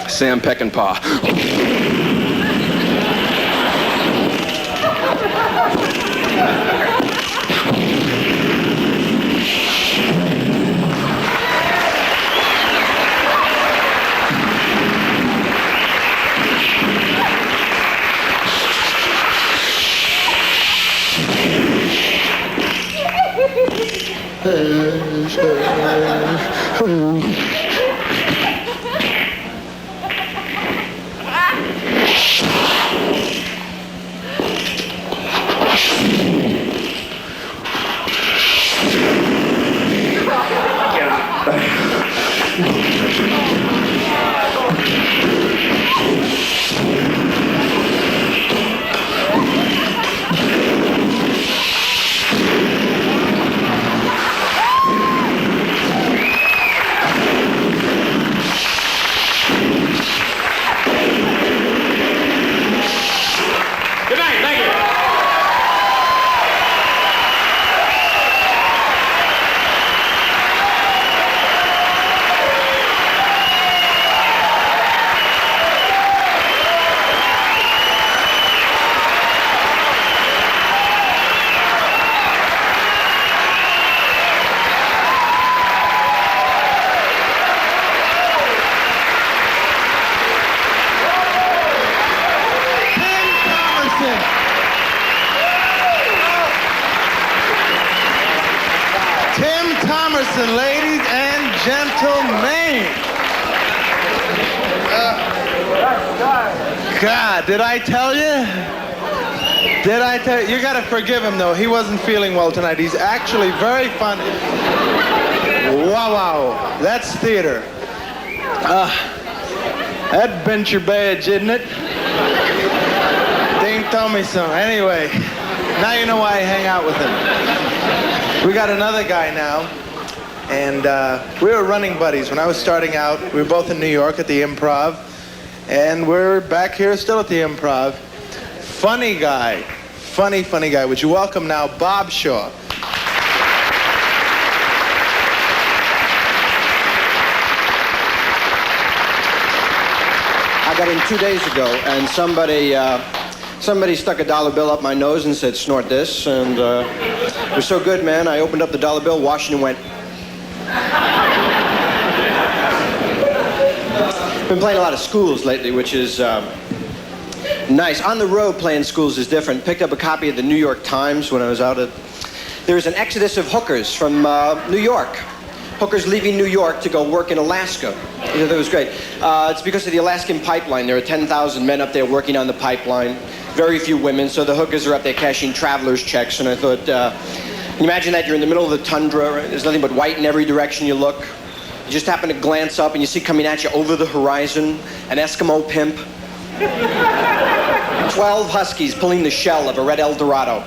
F: Sam Peckinpah.
B: Ladies and gentlemen. God, did I tell you? Did I tell you? You gotta forgive him though. He wasn't feeling well tonight. He's actually very funny. Wow. That's theater. That bent your badge, isn't it? Dane told me so. Anyway, now you know why I hang out with him. We got another guy now. And we were running buddies. When I was starting out, we were both in New York at the Improv. And we're back here still at the Improv. Funny guy. Funny guy. Would you welcome now Bob Shaw.
I: I got in 2 days ago, and somebody stuck a dollar bill up my nose and said, snort this. And it was so good, man. I opened up the dollar bill, washed it, and went... Been playing a lot of schools lately, which is nice. On the road, playing schools is different. Picked up a copy of the New York Times when I was out at... There was an exodus of hookers from New York. Hookers leaving New York to go work in Alaska. That was great. It's because of the Alaskan pipeline. There are 10,000 men up there working on the pipeline. Very few women, so the hookers are up there cashing traveler's checks. And I thought, can you imagine that? You're in the middle of the tundra. Right? There's nothing but white in every direction you look. You just happen to glance up and you see coming at you over the horizon an Eskimo pimp. 12 huskies pulling the shell of a red Eldorado.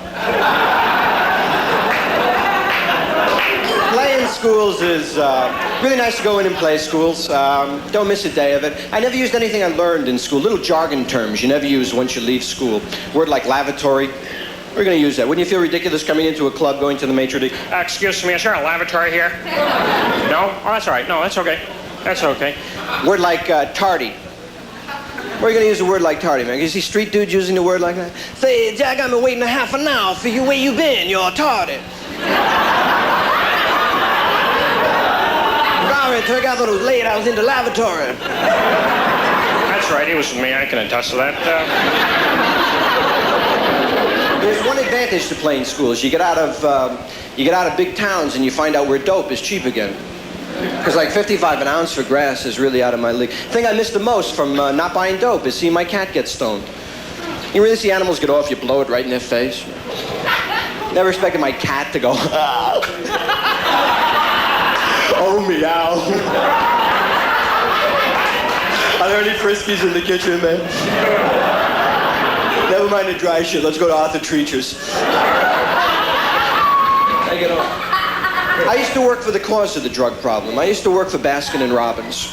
I: Playing schools is really nice to go in and play schools. Don't miss a day of it. I never used anything I learned in school. Little jargon terms you never use once you leave school. Word like lavatory. We're going to use that. Wouldn't you feel ridiculous coming into a club, going to the maitre d'?
J: Excuse me, is there a lavatory here? No? Oh, that's all right. No, that's okay. That's okay.
I: Word like tardy. Where are you going to use a word like tardy, man? You see street dudes using the word like that? Say, Jack, I've been waiting a half an hour for you. Where you been? You're tardy. Sorry, Turk, I thought it was late. I was in the lavatory.
J: That's right. He was with me. I can attest to that.
I: There's one advantage to playing schools. You get out of big towns and you find out where dope is cheap again. Because like 55 an ounce for grass is really out of my league. The thing I miss the most from not buying dope is seeing my cat get stoned. You really see animals get off, you blow it right in their face. Never expected my cat to go, oh, meow. Are there any Friskies in the kitchen, man? Never mind the dry shit. Let's go to Arthur Treacher's. Take it off. I used to work for the cause of the drug problem. I used to work for Baskin and Robbins.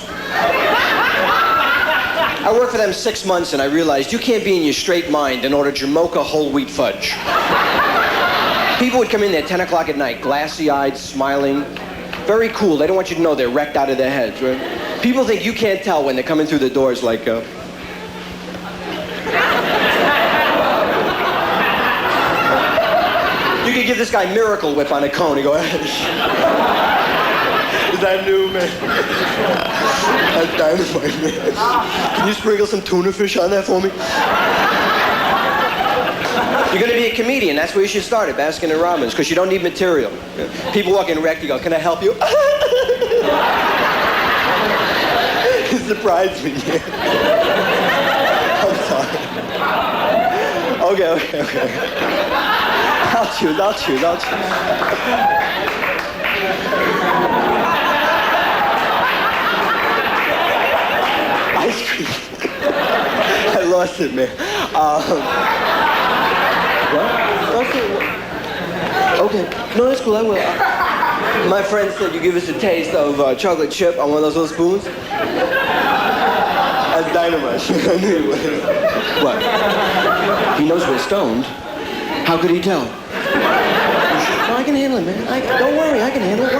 I: I worked for them 6 months and I realized you can't be in your straight mind and order Jamocha whole wheat fudge. People would come in there 10 o'clock at night, glassy-eyed, smiling, very cool. They don't want you to know they're wrecked out of their heads, right? People think you can't tell when they're coming through the doors like, You could give this guy Miracle Whip on a cone and go, is that new, man? That's dynamite, man. Can you sprinkle some tuna fish on that for me? You're going to be a comedian. That's where you should start at Baskin and Robbins, because you don't need material. People walk in wrecked, you go, can I help you? It surprised me, man. I'm sorry. Okay. I'll choose. Ice cream. I lost it, man. What? Okay. No, that's cool. I will. My friend said you give us a taste of chocolate chip on one of those little spoons. That's dynamite. I knew you would. What? He knows we're stoned. How could he tell? No, I can handle it, man. Don't worry, I can handle it.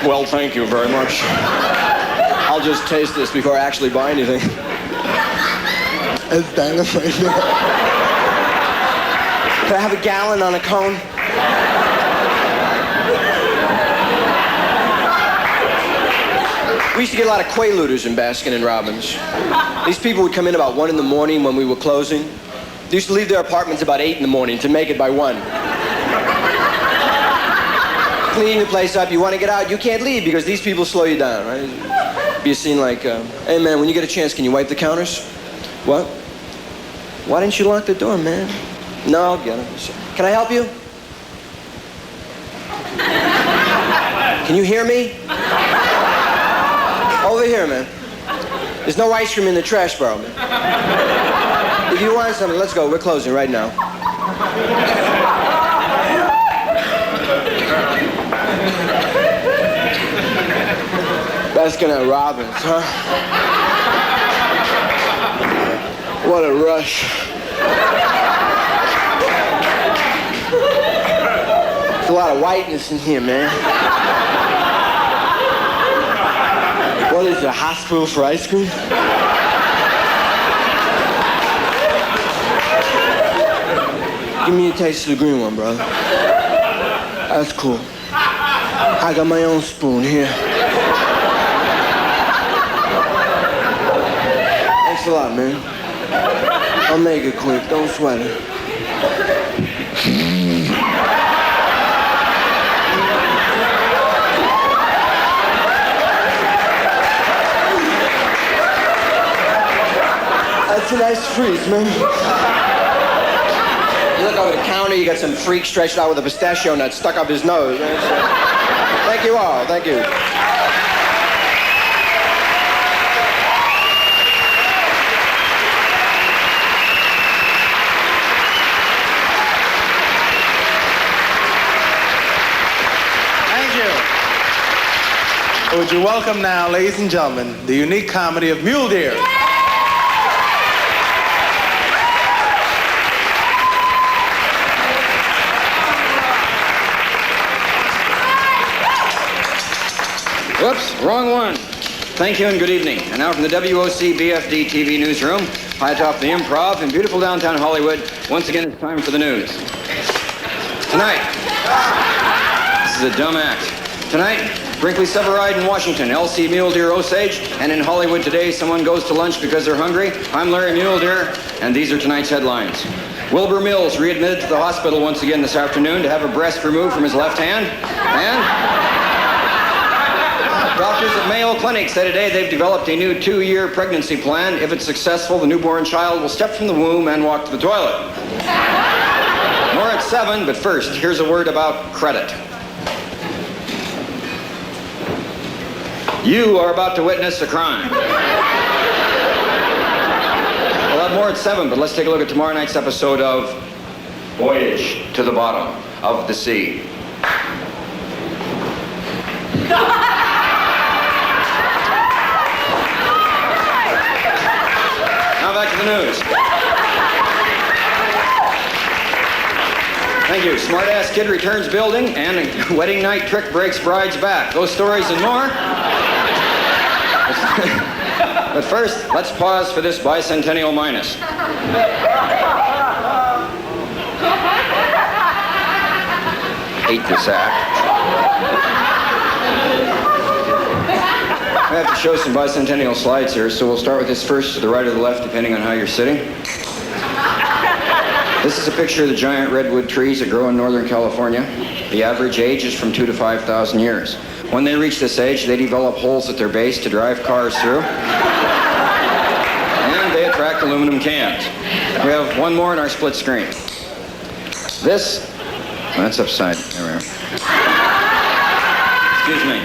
I: Well, thank you very much. I'll just taste this before I actually buy anything. It's dynamite. Can I have a gallon on a cone? We used to get a lot of Quaaludes in Baskin and Robbins. These people would come in about 1 in the morning when we were closing. They used to leave their apartments about 8 in the morning to make it by 1. Cleaning the place up, you want to get out, you can't leave because these people slow you down, right? Be a scene like, hey man, when you get a chance, can you wipe the counters? What? Why didn't you lock the door, man? No, I'll get them. Can I help you? Can you hear me? Over here, man. There's no ice cream in the trash barrel, man. If you want something, let's go. We're closing right now. Baskin and Robbins, huh? What a rush. There's a lot of whiteness in here, man. What is it, a hospital for ice cream? Give me a taste of the green one, brother. That's cool. I got my own spoon here. Thanks a lot, man. I'll make it quick. Don't sweat it. That's a nice freeze, man. You look over the counter, you got some freak stretched out with a pistachio nut stuck up his nose. Right? Thank you all. Thank you.
B: Thank you. Would you welcome now, ladies and gentlemen, the unique comedy of Mule Deer.
C: Whoops, wrong one. Thank you and good evening. And now from the WOC BFD TV newsroom, high atop the Improv in beautiful downtown Hollywood, once again it's time for the news. Tonight, this is a dumb act. Tonight, Brinkley Severide in Washington, LC Mule Deer Osage, and in Hollywood today, someone goes to lunch because they're hungry. I'm Larry Mule Deer, and these are tonight's headlines. Wilbur Mills readmitted to the hospital once again this afternoon to have a breast removed from his left hand, and doctors at Mayo Clinic say today they've developed a new 2-year pregnancy plan. If it's successful, the newborn child will step from the womb and walk to the toilet. More at 7, but first, here's a word about credit. You are about to witness a crime. We'll have more at 7, but let's take a look at tomorrow night's episode of Voyage to the Bottom of the Sea. Now back to the news. Thank you. Smart-ass kid returns building and a wedding night trick breaks bride's back. Those stories and more. But first, let's pause for this bicentennial minus. Hate this act. I have to show some bicentennial slides here, so we'll start with this first to the right or the left, depending on how you're sitting. This is a picture of the giant redwood trees that grow in Northern California. The average age is from 2,000 to 5,000 years. When they reach this age, they develop holes at their base to drive cars through. And they attract aluminum cans. We have one more in our split screen. That's upside. There we are. Excuse me.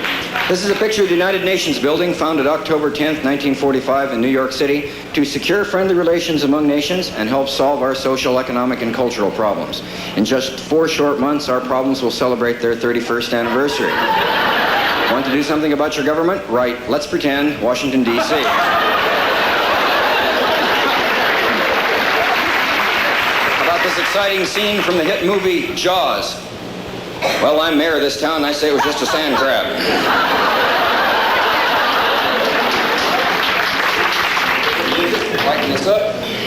C: This is a picture of the United Nations building founded October 10th, 1945 in New York City to secure friendly relations among nations and help solve our social, economic, and cultural problems. In just 4 short months, our problems will celebrate their 31st anniversary. Want to do something about your government? Right. Let's pretend Washington, D.C. About this exciting scene from the hit movie Jaws. Well, I'm mayor of this town, and I say it was just a sand crab. Lighten this up.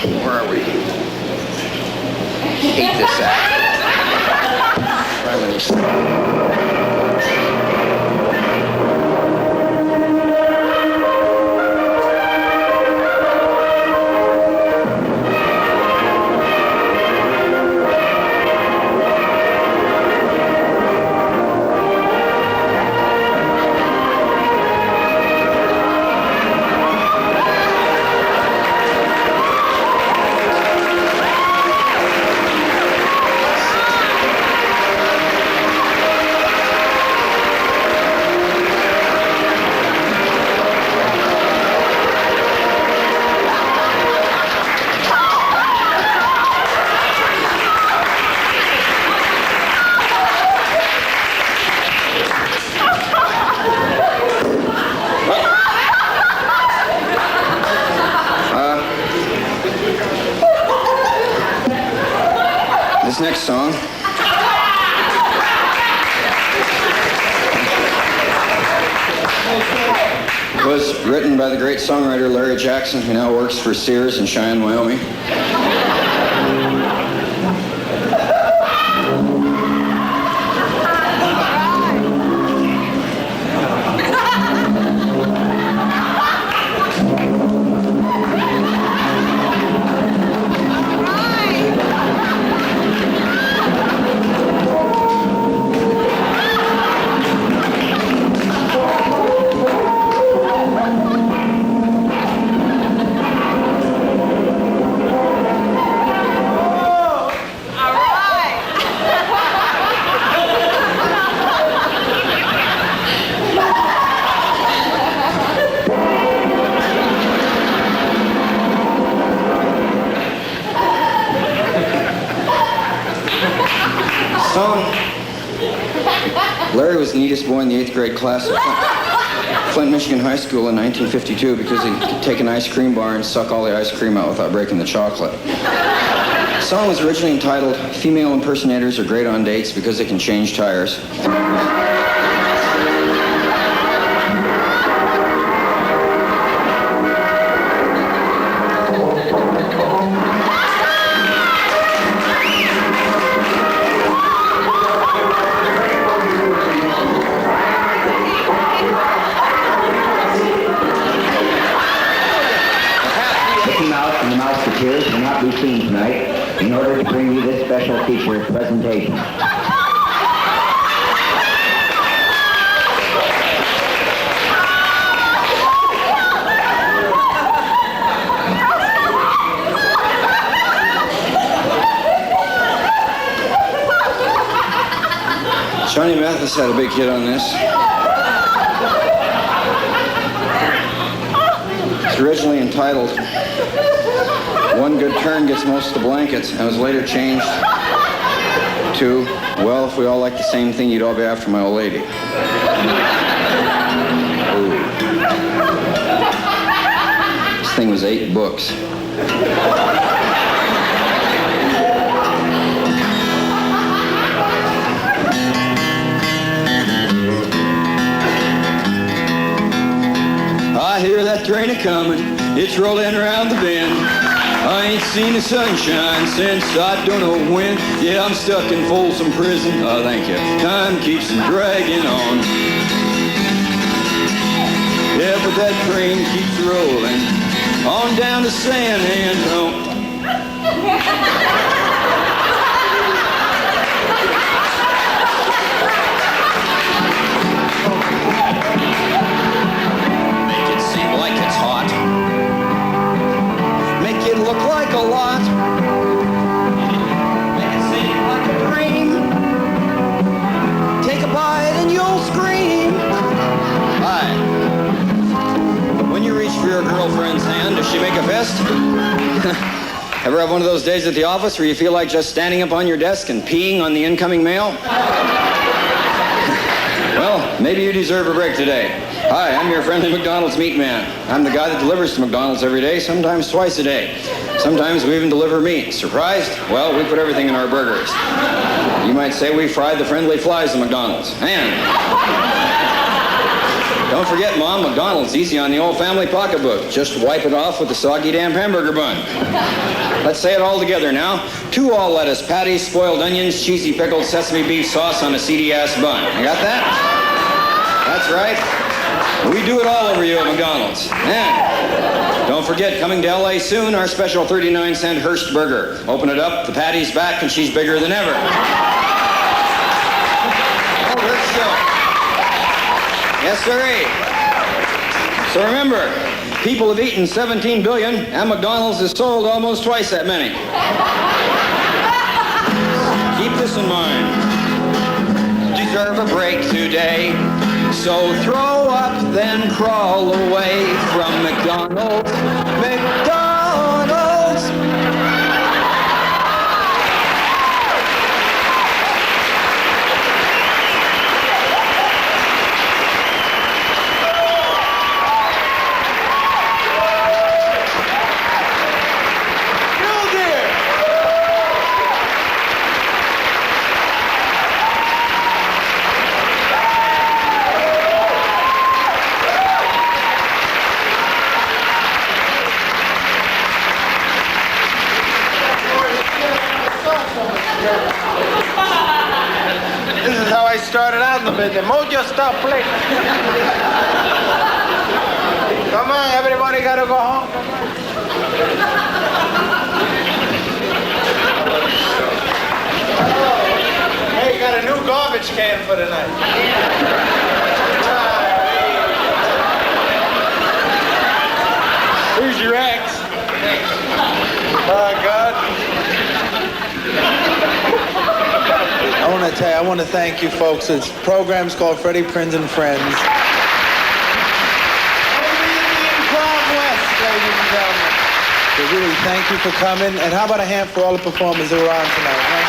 C: Where are we? Hate this act. This next song was written by the great songwriter Larry Jackson, who now works for Sears in Cheyenne, Wyoming.
K: neatest boy in the 8th grade class of Flint, Michigan High School in 1952 because he could take an ice cream bar and suck all the ice cream out without breaking the chocolate. The song was originally entitled Female Impersonators Are Great on Dates Because They Can Change Tires.
L: Will not be seen tonight in order to bring you this special feature presentation.
K: Johnny Mathis had a big hit on this. It's originally entitled One Good Turn Gets Most of the Blankets, and was later changed to, well, if we all like the same thing, you'd all be after my old lady. Ooh. This thing was 8 books. I hear that train a-comin', it's rolling around the bend. I ain't seen the sunshine since I don't know when. Yeah, I'm stuck in Folsom Prison. Oh, thank you. Time keeps dragging on. Yeah, but that train keeps rolling on down to San Antonio. Make it seem like it's hot. Make it look like a lot. Make it seem like a dream. Take a bite and you'll scream. Hi. When you reach for your girlfriend's hand, does she make a fist? Ever have one of those days at the office where you feel like just standing up on your desk and peeing on the incoming mail? Well, maybe you deserve a break today. Hi, I'm your friendly McDonald's meat man. I'm the guy that delivers to McDonald's every day, sometimes twice a day. Sometimes we even deliver meat. Surprised? Well, we put everything in our burgers. You might say we fried the friendly flies at McDonald's. Man. Don't forget, Mom, McDonald's easy on the old family pocketbook. Just wipe it off with a soggy damn hamburger bun. Let's say it all together now. 2 all lettuce patties, spoiled onions, cheesy pickled sesame beef sauce on a seedy-ass bun. You got that? That's right. We do it all over you at McDonald's. And don't forget, coming to LA soon, our special 39-cent Hearst burger. Open it up, the patty's back, and she's bigger than ever. Oh, Hearst show. Yes, sirree. So remember, people have eaten 17 billion, and McDonald's has sold almost twice that many. Keep this in mind. Deserve a break today. So throw up, then crawl away from McDonald's. McDonald's!
B: This is how I started out in the business. Mojo, stop playing. Come on, everybody gotta go home. Hey, got a new garbage can for tonight. Here's your ex. Oh, God. I want to thank you folks. This program's called Freddie, Prinze, and Friends. West, ladies and gentlemen. So really, thank you for coming. And how about a hand for all the performers that were on tonight, huh?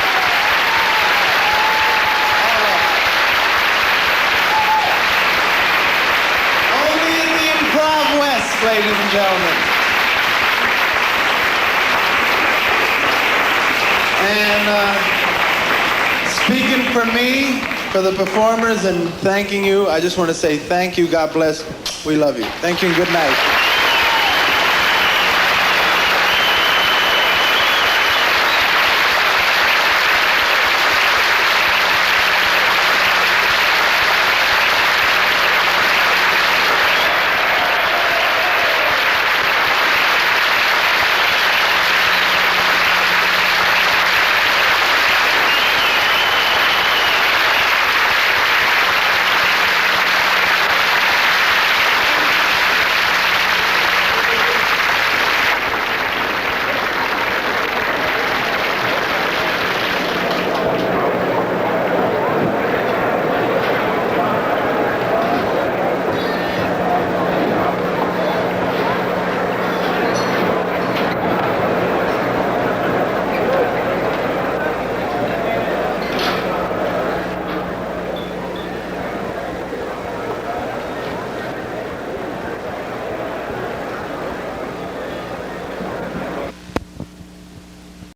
B: ladies and gentlemen. And speaking for me, for the performers, and thanking you, I just want to say thank you, God bless, we love you. Thank you and good night.